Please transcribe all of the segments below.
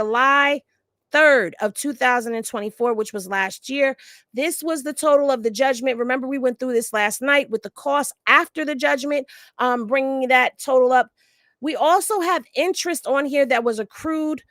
July 3rd of 2024, which was last year. This was the total of the judgment. Remember, we went through this last night with the cost after the judgment, bringing that total up. We also have interest on here that was accrued.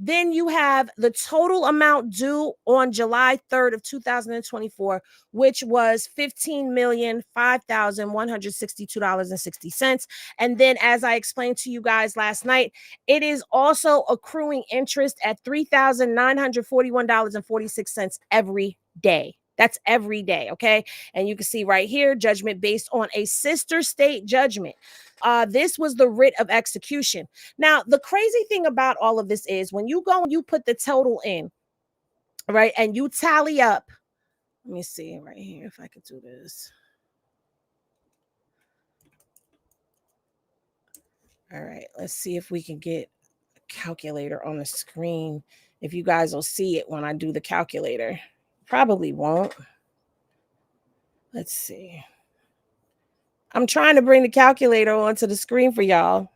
Then you have the total amount due on July 3rd of 2024, which was $15,005,162.60. And then, as I explained to you guys last night, it is also accruing interest at $3,941.46 every day. That's every day, okay? And you can see right here, judgment based on a sister state judgment. This was the writ of execution. Now, the crazy thing about all of this is when you go and you put the total in, right, and you tally up. Let me see right here if I could do this. All right, let's see if we can get a calculator on the screen. If you guys will see it when I do the calculator. Probably won't. Let's see. I'm trying to bring the calculator onto the screen for y'all.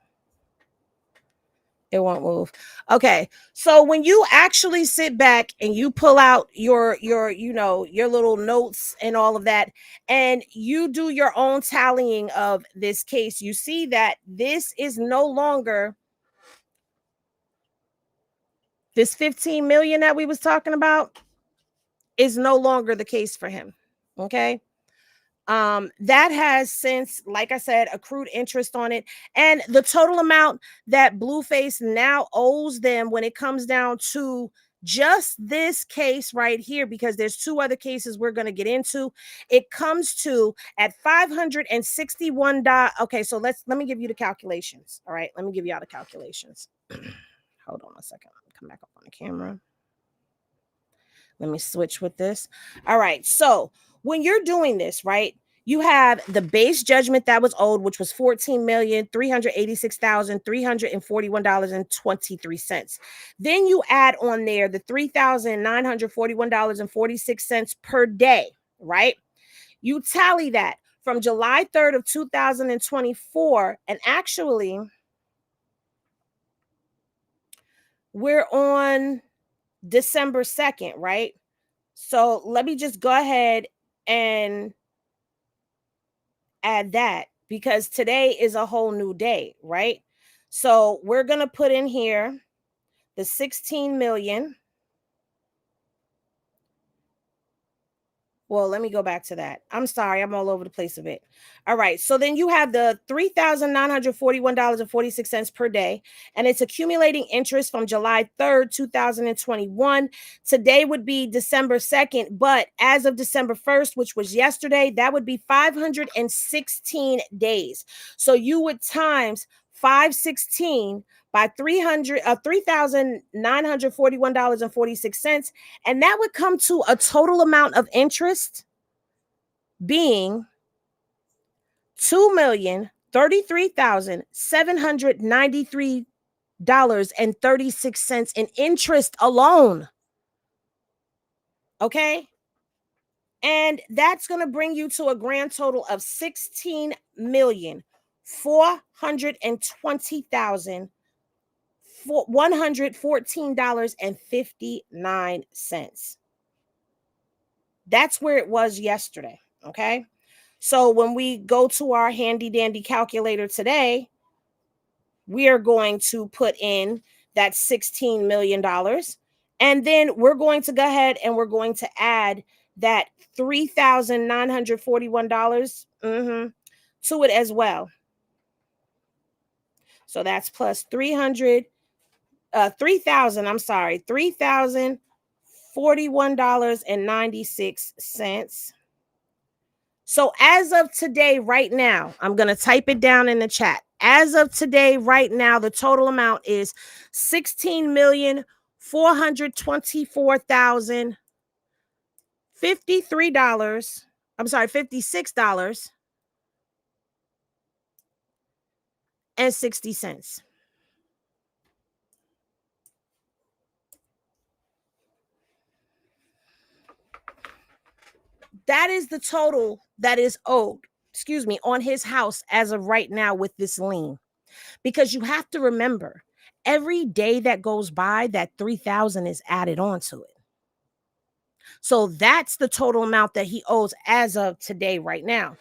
It won't move. Okay. So when you actually sit back and you pull out your little notes and all of that, and you do your own tallying of this case, you see that this is no longer this 15 million that we was talking about is no longer the case for him. Okay. That has since, like I said, accrued interest on it, and the total amount that Blueface now owes them when it comes down to just this case right here, because there's two other cases we're going to get into, it comes to at $561. Okay, so let me give you the calculations. All right, let me give you all the calculations. Hold on a second. Come back up on the camera. Let me switch with this. All right. So when you're doing this, right, you have the base judgment that was owed, which was $14,386,341.23. Then you add on there the $3,941.46 per day, right? You tally that from July 3rd of 2024, and actually we're on December 2nd, right? So let me just go ahead and add that, because today is a whole new day, right? So we're going to put in here the 16 million. Well, let me go back to that. I'm sorry, I'm all over the place a bit. All right, so then you have the $3,941.46 per day, and it's accumulating interest from July 3rd, 2021. Today would be December 2nd, but as of December 1st, which was yesterday, that would be 516 days. So you would times 516 by $3,941.46, and that would come to a total amount of interest being $2,033,793.36 in interest alone. Okay, and that's going to bring you to a grand total of $16,420,114.59. That's where it was yesterday. Okay. So when we go to our handy dandy calculator today, we are going to put in that $16 million. And then we're going to go ahead and we're going to add that $3,941 to it as well. So that's plus $3,041.96. So as of today, right now, I'm going to type it down in the chat. As of today, right now, the total amount is $16,424,053. I'm sorry, $56.60. That is the total that is owed, on his house as of right now with this lien. Because you have to remember, every day that goes by, that 3,000 is added onto it. So that's the total amount that he owes as of today, right now.